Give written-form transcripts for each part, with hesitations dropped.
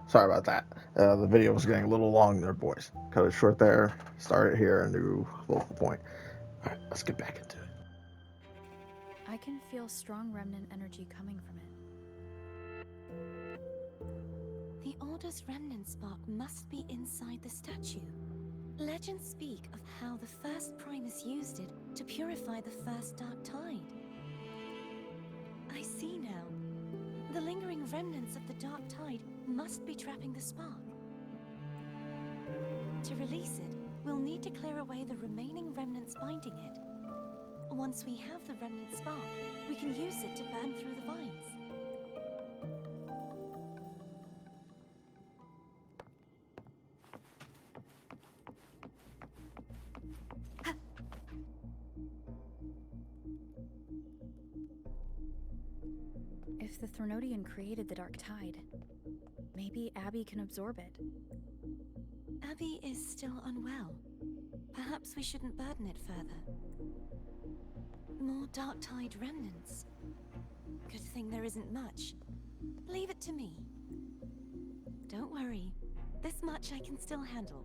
Sorry about that. The video was getting a little long there, boys. Cut it short there. Start it here and do local point. All right, let's get back into it. I can feel strong remnant energy coming from it. The Order's remnant spark must be inside the statue. Legends speak of how the first Primus used it to purify the first Dark Tide. I see now. The lingering remnants of the Dark Tide must be trapping the spark. To release it, we'll need to clear away the remaining remnants binding it. Once we have the remnant spark, we can use it to burn through the vines. If the Threnodian created the Dark Tide, maybe Abby can absorb it. Abby is still unwell. Perhaps we shouldn't burden it further. More Dark Tide remnants. Good thing there isn't much. Leave it to me. Don't worry. This much I can still handle.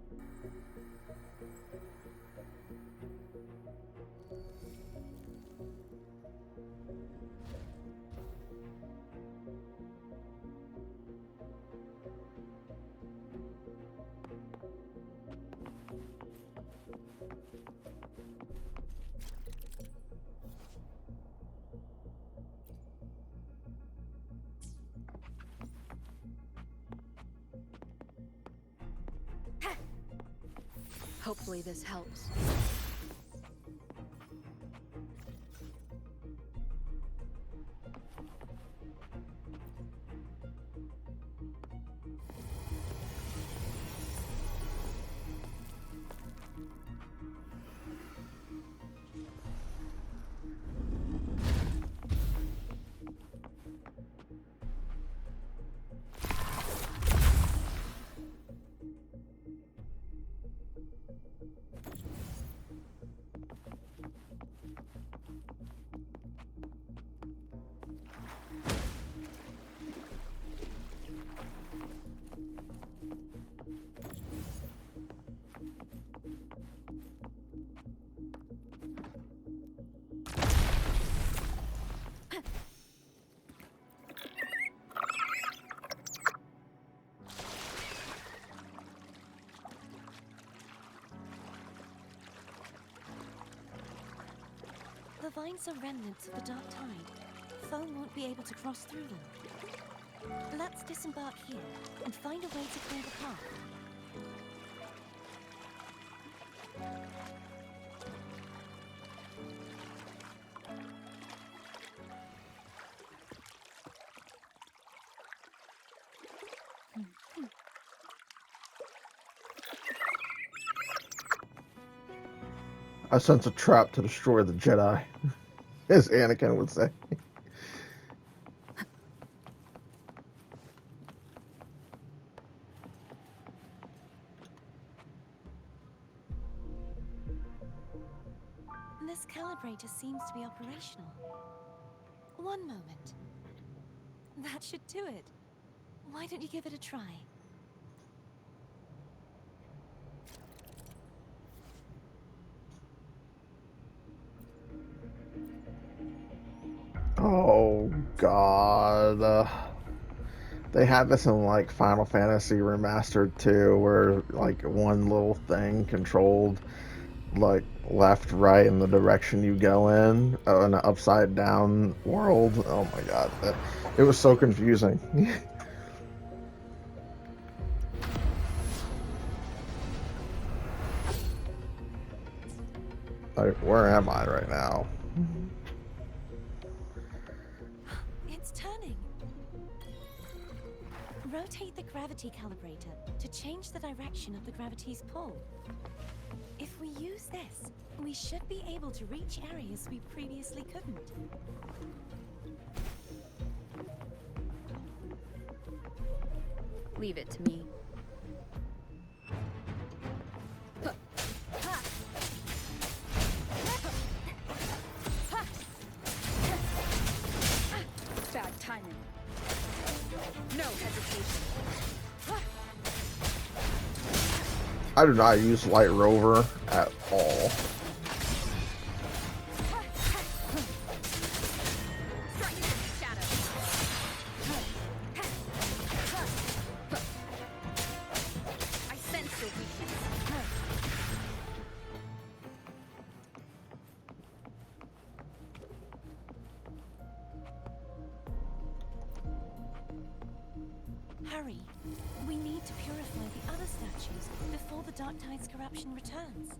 Hopefully this helps. The vines are remnants of the Dark Tide. Foam won't be able to cross through them. Let's disembark here and find a way to clear the path. I sense a trap to destroy the Jedi, as Anakin would say. This calibrator seems to be operational. One moment. That should do it. Why don't you give it a try? Oh God. They had this in like Final Fantasy Remastered 2, where like one little thing controlled like left, right, in the direction you go in an upside down world. Oh my God, it was so confusing. Like, where am I right now? It's turning. Rotate the gravity calibrator to change the direction of the gravity's pull. If we use this, we should be able to reach areas we previously couldn't. Leave it to me. Bad timing. No hesitation. I do not use Light Rover at all. Hurry. We need to purify the other statues before the Dark Tide's corruption returns.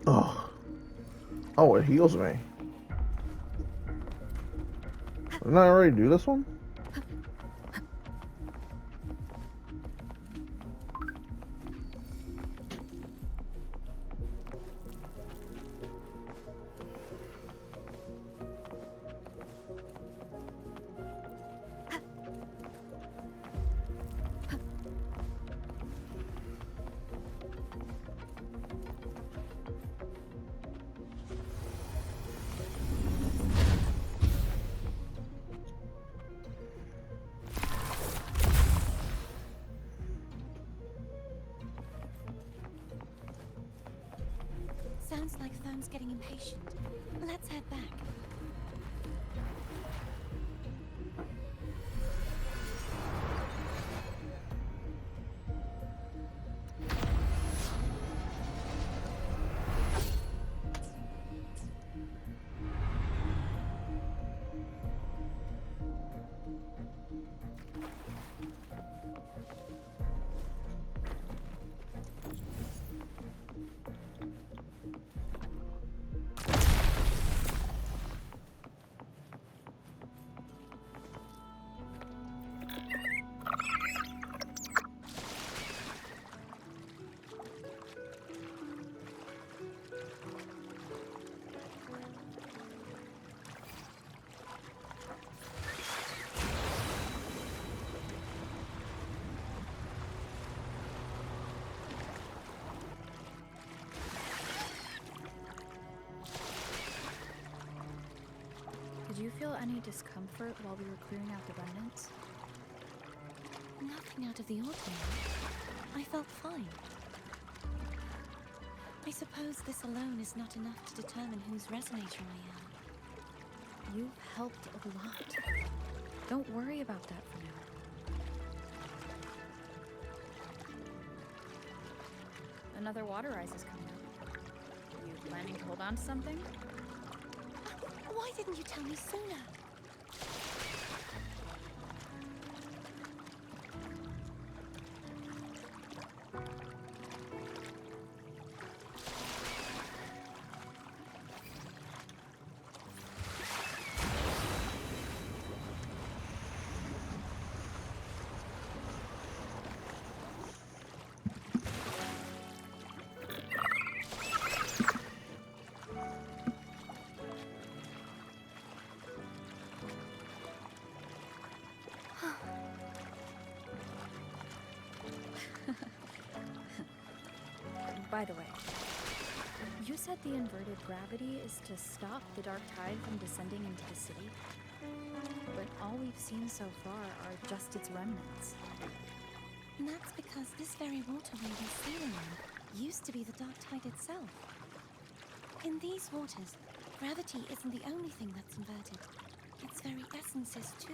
Oh. Oh, it heals me. Didn't I already do this one? Sounds like Thurm's getting impatient. Let's head back. Did you feel any discomfort while we were clearing out the remnants? Nothing out of the ordinary. I felt fine. I suppose this alone is not enough to determine whose resonator I am. You've helped a lot. Don't worry about that for now. Another water rise is coming up. You planning to hold on to something? Why didn't you tell me sooner? By the way, you said the inverted gravity is to stop the Dark Tide from descending into the city? But all we've seen so far are just its remnants. And that's because this very waterway we're sailing on used to be the Dark Tide itself. In these waters, gravity isn't the only thing that's inverted. Its very essence is too.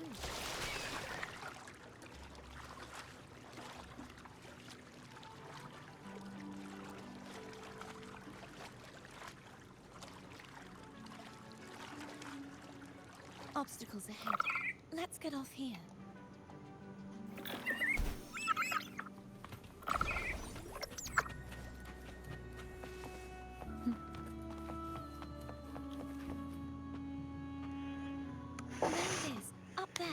Obstacles ahead. Let's get off here. There it is, up there.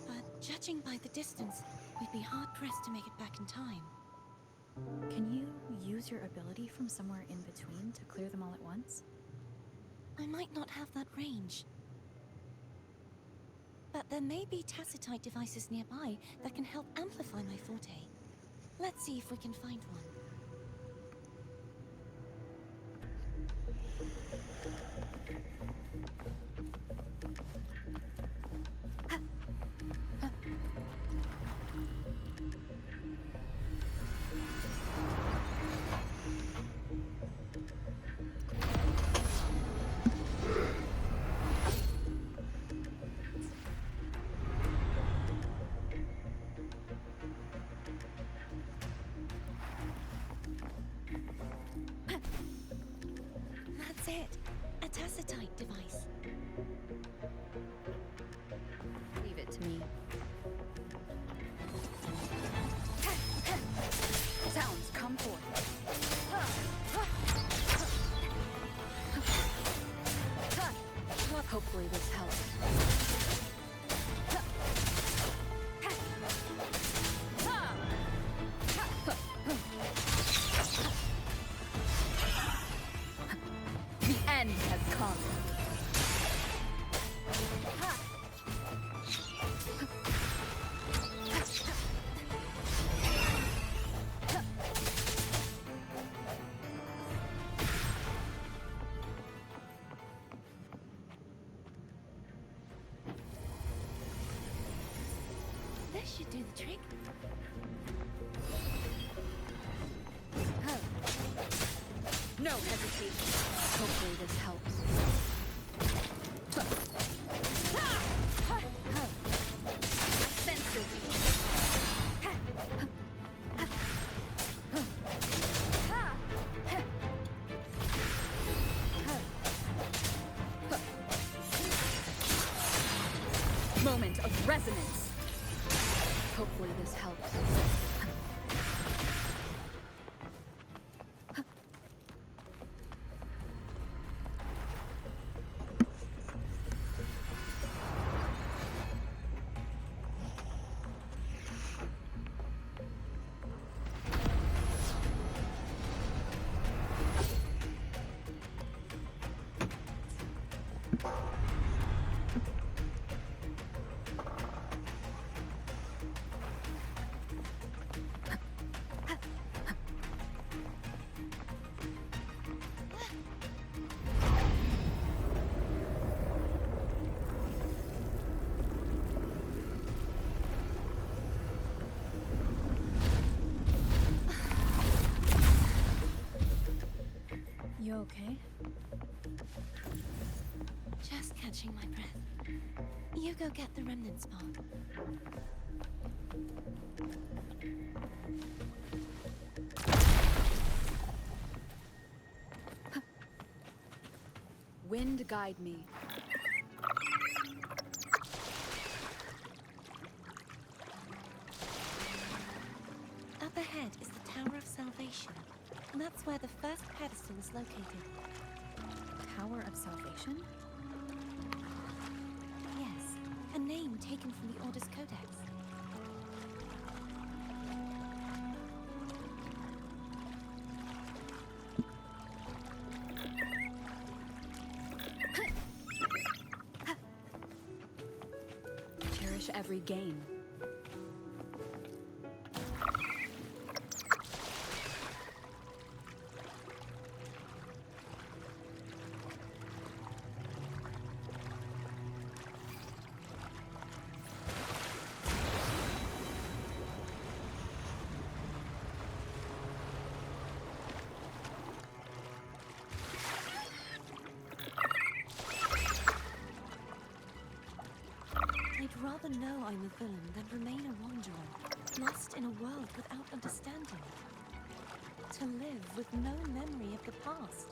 But judging by the distance, we'd be hard-pressed to make it back in time. Can you use your ability from somewhere in between to clear them all at once? I might not have that range. But there may be tacitite devices nearby that can help amplify my forte. Let's see if we can find one. That's it. A tacitite device. Leave it to me. Sounds, come forth. Hopefully this helps. The end has come. This should do the trick. No hesitation. Hopefully this helps. I sense your weakness. Moment of resonance. Hopefully this helps. You okay? Just catching my breath. You go get the remnant spark. Wind guide me. Up ahead is the Tower of Salvation. And that's where the first pedestal is located. Tower of Salvation? Yes, a name taken from the Order's Codex. Cherish every gain. I'd rather know I'm a villain than remain a wanderer, lost in a world without understanding. To live with no memory of the past.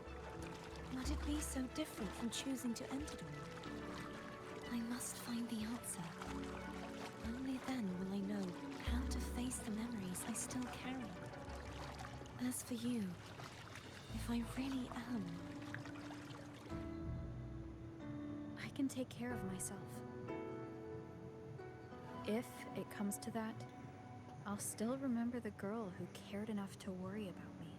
Would it be so different from choosing to end it all? I must find the answer. Only then will I know how to face the memories I still carry. As for you, if I really am... I can take care of myself. If it comes to that, I'll still remember the girl who cared enough to worry about me.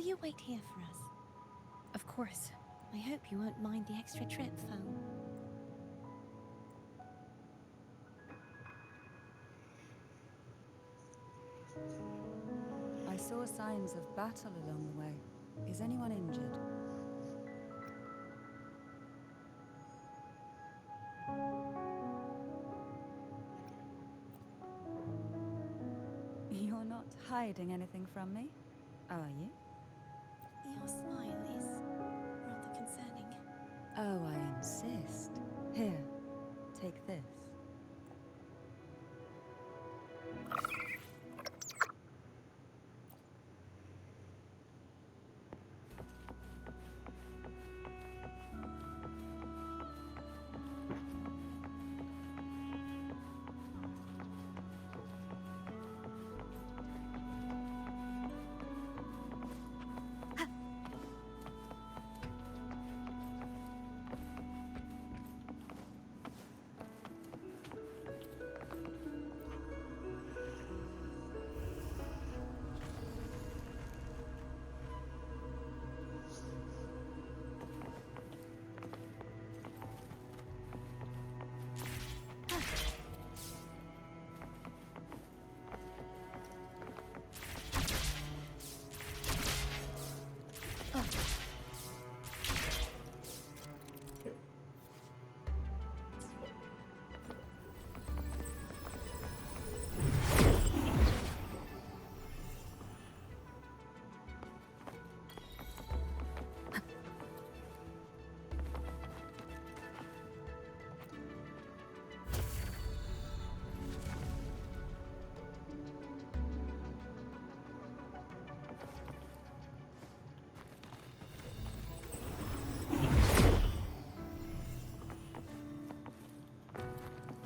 you wait here for us? Of course. I hope you won't mind the extra trip, Foe. I saw signs of battle along the way. Is anyone injured? You're not hiding anything from me, are you? Your smile is rather concerning. Oh, I insist. Here, take this.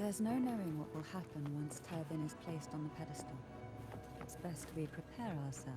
There's no knowing what will happen once Tervin is placed on the pedestal. It's best we prepare ourselves.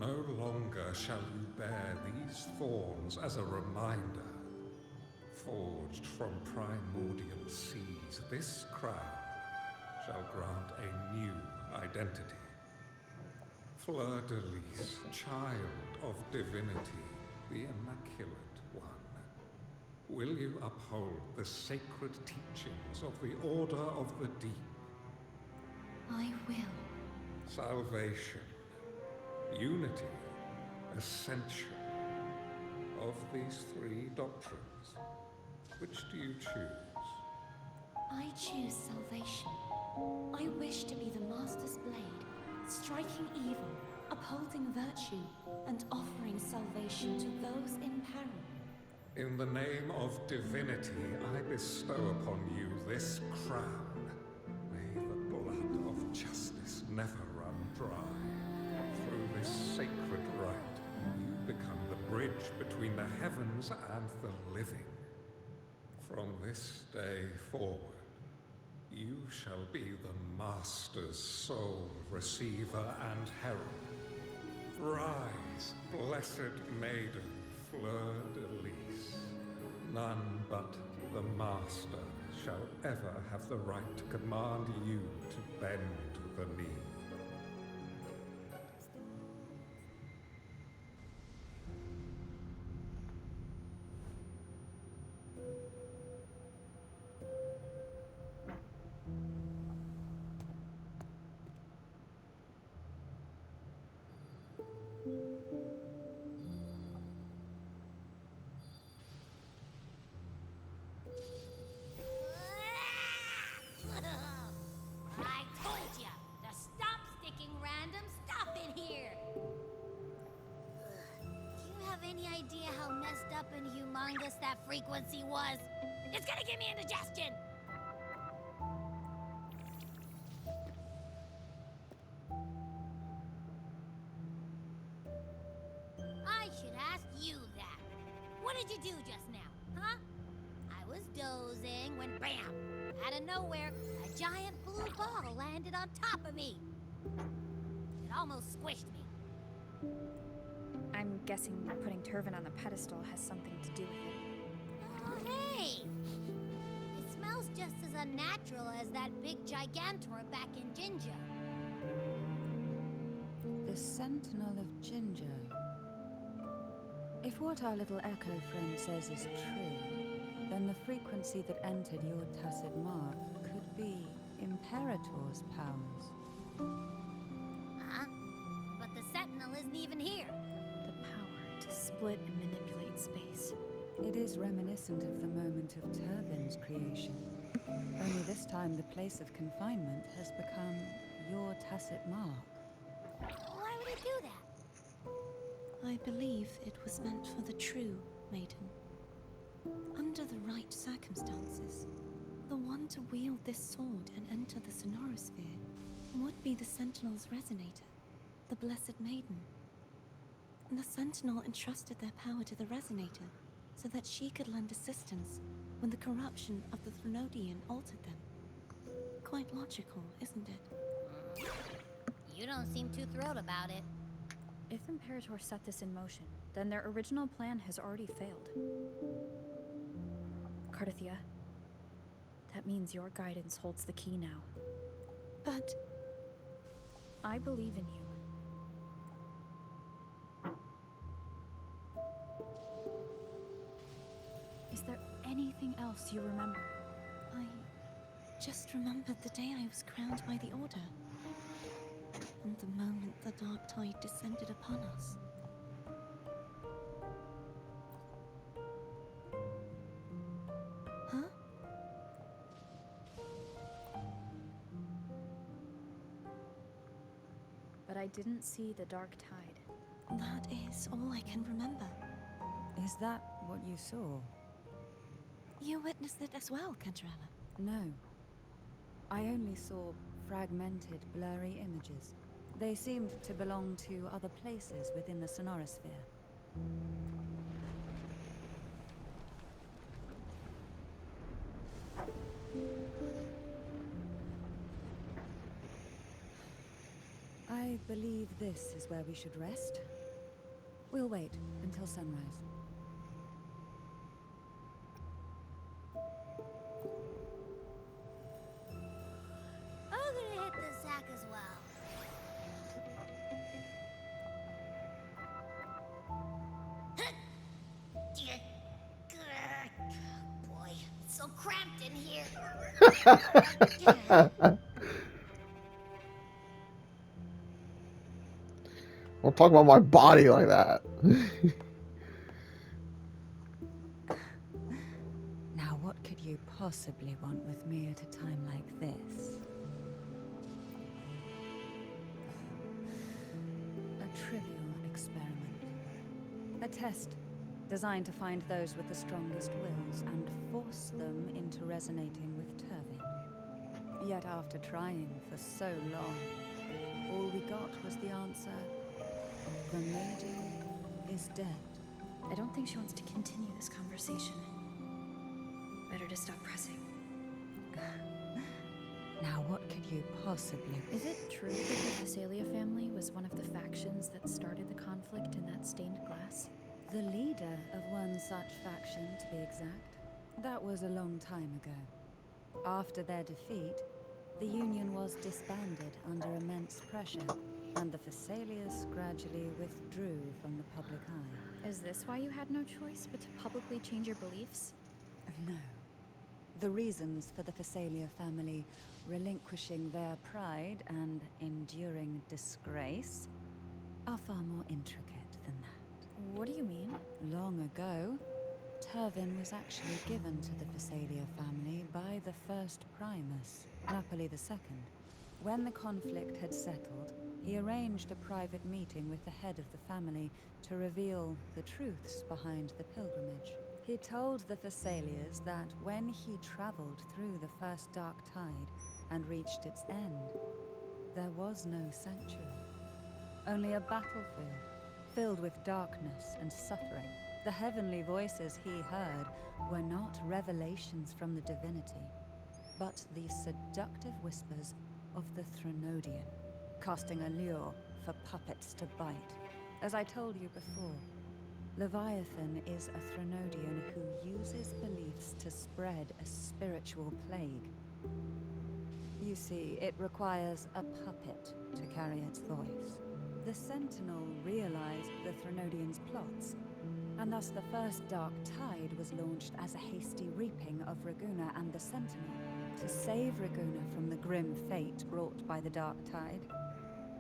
No longer shall you bear these thorns as a reminder. Forged from primordial seas, this crown shall grant a new identity. Fleur-de-Lis, child of divinity, the Immaculate One. Will you uphold the sacred teachings of the Order of the Deep? I will. Salvation, unity, ascension. Of these three doctrines, which do you choose? I choose salvation. I wish to be the Master's blade, striking evil, upholding virtue, and offering salvation to those in peril. In the name of divinity, I bestow upon you this crown. May the blood of justice never run dry. Through this sacred rite, you become the bridge between the heavens and the living. From this day forward, you shall be the Master's sole receiver and herald. Rise, blessed maiden, Fleur-de-Lis. None but the Master shall ever have the right to command you to bend the knee. I told ya to stop sticking random stuff in here. Do you have any idea how messed up and humongous that frequency was? It's gonna give me indigestion. I should ask you that. What did you do just now, huh? I was dozing when bam! Out of nowhere, a giant blue ball landed on top of me. It almost squished me. I'm guessing putting Turvin on the pedestal has something to do with it. Oh, hey! It smells just as unnatural as that big Gigantor back in Jinja. The Sentinel of Ginger. If what our little Echo friend says is true, then the frequency that entered your tacit mark could be Imperator's powers. Huh? But the Sentinel isn't even here. The power to split and manipulate space. It is reminiscent of the moment of Turvin's creation. Only this time the place of confinement has become your tacit mark. Why would it do that? I believe it was meant for the true, Maiden. Under the right circumstances, the one to wield this sword and enter the Sonorosphere would be the Sentinel's resonator, the Blessed Maiden. The Sentinel entrusted their power to the resonator so that she could lend assistance when the corruption of the Threnodian altered them. Quite logical, isn't it? You don't seem too thrilled about it. If Imperator set this in motion, then their original plan has already failed. Cardathia, that means your guidance holds the key now. But I believe in you. Is there anything else you remember? I just remembered the day I was crowned by the Order. And the moment the dark tide descended upon us. Huh? But I didn't see the dark tide. That is all I can remember. Is that what you saw? You witnessed it as well, Cantarella. No. I only saw fragmented, blurry images. They seemed to belong to other places within the Sonorosphere. I believe this is where we should rest. We'll wait until sunrise. I'm gonna hit the sack as well. Boy, it's so cramped in here. Don't talk about my body like that. Now, what could you possibly want with me at a time like this? A trivial experiment. A test designed to find those with the strongest wills and force them into resonating with Turvin. Yet after trying for so long, all we got was the answer: the maiden is dead. I don't think she wants to continue this conversation. Better to stop pressing. Now, what could you possibly... Is it true that the Thessalia family was one of the factions that started the conflict in that stained glass? The leader of one such faction, to be exact. That was a long time ago. After their defeat, the Union was disbanded under immense pressure, and the Thessalians gradually withdrew from the public eye. Is this why you had no choice but to publicly change your beliefs? No. The reasons for the Thessalia family relinquishing their pride and enduring disgrace are far more intricate than that. What do you mean? Long ago, Turvin was actually given to the Thessalia family by the first Primus, Napoli II. When the conflict had settled, he arranged a private meeting with the head of the family to reveal the truths behind the pilgrimage. He told the Thessalians that when he traveled through the first dark tide and reached its end, there was no sanctuary, only a battlefield filled with darkness and suffering. The heavenly voices he heard were not revelations from the divinity, but the seductive whispers of the Threnodian, casting a lure for puppets to bite. As I told you before, Leviathan is a Threnodian who uses beliefs to spread a spiritual plague. You see, it requires a puppet to carry its voice. The Sentinel realized the Threnodian's plots, and thus the first Dark Tide was launched as a hasty reaping of Raguna and the Sentinel. To save Raguna from the grim fate brought by the Dark Tide,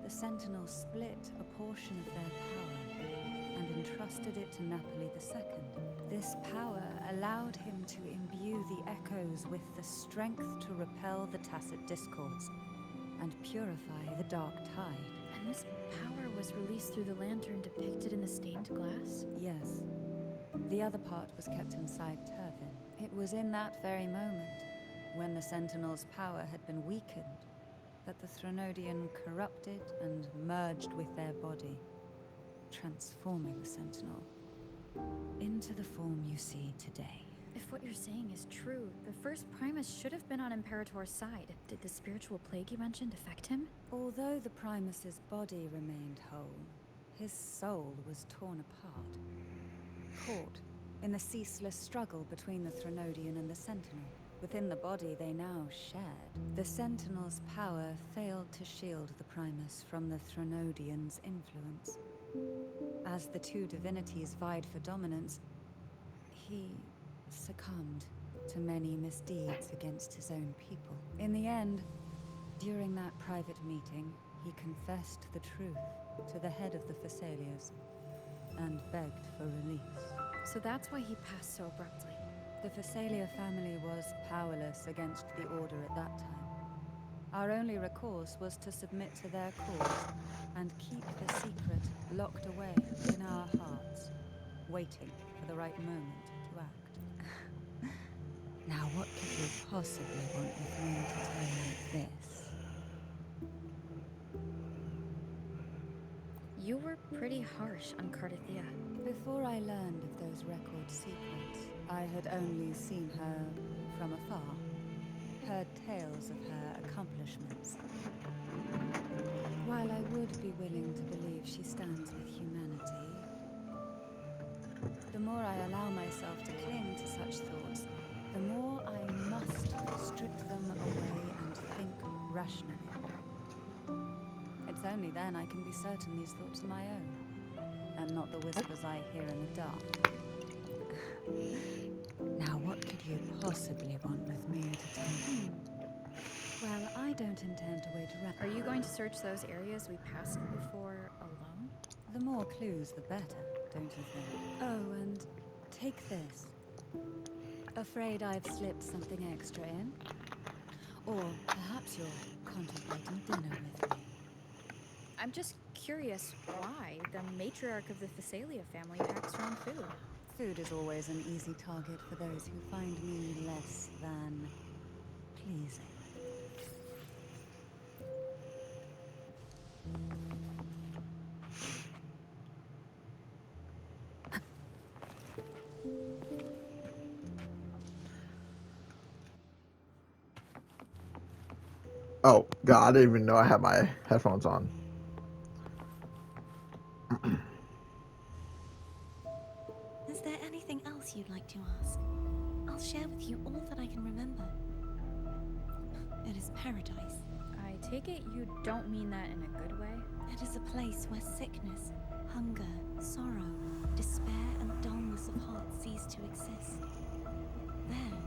the Sentinel split a portion of their power and entrusted it to Napoli II. This power allowed him to imbue the Echoes with the strength to repel the Tacit Discords and purify the Dark Tide. And this power was released through the lantern depicted in the stained glass? Yes. The other part was kept inside Turvin. It was in that very moment, when the Sentinel's power had been weakened, that the Threnodian corrupted and merged with their body, transforming the Sentinel into the form you see today. If what you're saying is true, the first Primus should have been on Imperator's side. Did the spiritual plague you mentioned affect him? Although the Primus's body remained whole, his soul was torn apart, caught in the ceaseless struggle between the Threnodian and the Sentinel. Within the body they now shared, the Sentinel's power failed to shield the Primus from the Threnodian's influence. As the two divinities vied for dominance, he succumbed to many misdeeds against his own people. In the end, during that private meeting, he confessed the truth to the head of the Phassalias and begged for release. So that's why he passed so abruptly. The Phasalia family was powerless against the Order at that time. Our only recourse was to submit to their cause and keep the secret locked away in our hearts, waiting for the right moment to act. Now what could you possibly want with me to tell you this? You were pretty harsh on Cardathia. Before I learned of those record secrets, I had only seen her from afar, heard tales of her accomplishments. While I would be willing to believe she stands with humanity, the more I allow myself to cling to such thoughts, the more I must strip them away and think rationally. It's only then I can be certain these thoughts are my own, and not the whispers I hear in the dark. Now what could you possibly want with me to tell you? Well, I don't intend to wait around. Are you going to search those areas we passed before alone? The more clues, the better, don't you think? Oh, and take this. Afraid I've slipped something extra in? Or perhaps you're contemplating dinner with me. I'm just curious why the matriarch of the Phasalia family packs her own food. Food is always an easy target for those who find me less than pleasing. Oh, God, I didn't even know I had my headphones on. Is there anything else you'd like to ask? I'll share with you all that I can remember. It is paradise. I take it you don't mean that in a good way? It is a place where sickness, hunger, sorrow, despair, and dullness of heart cease to exist. There,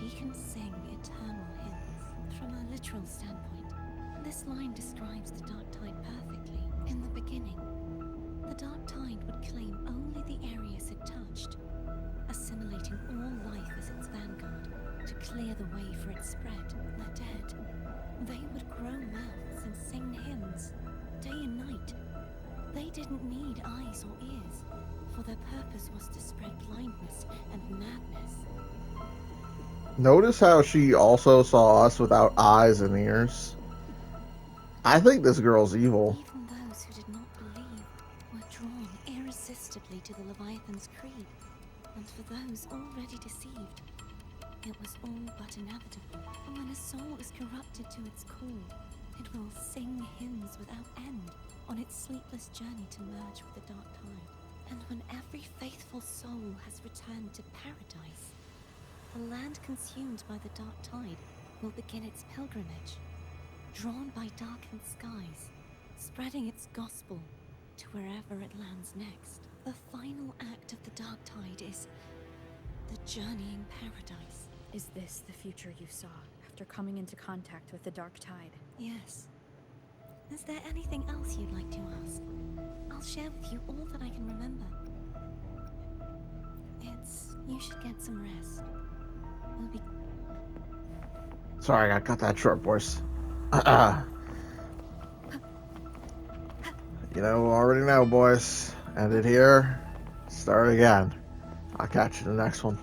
deacons sing eternal hymns. From a literal standpoint, this line describes the Dark Tide perfectly. In the beginning, the Dark Tide would claim only the areas it touched, assimilating all life as its vanguard to clear the way for its spread. The dead, they would grow mouths and sing hymns, day and night. They didn't need eyes or ears, for their purpose was to spread blindness and madness. Notice how she also saw us without eyes and ears. I think this girl's evil. Even those who did not believe were drawn irresistibly to the Leviathan's creed. And for those already deceived, It was all but inevitable. When a soul is corrupted to its core, it will sing hymns without end on its sleepless journey to merge with the Dark Tide. And when every faithful soul has returned to paradise, the land consumed by the Dark Tide will begin its pilgrimage, drawn by darkened skies, spreading its gospel to wherever it lands next. The final act of the Dark Tide is the journeying paradise. Is this the future you saw after coming into contact with the Dark Tide? Yes. Is there anything else you'd like to ask? I'll share with you all that I can remember. You should get some rest. We'll be... Sorry, I got that short, boys. You know, already know, boys. End it here. Start again. I'll catch you in the next one.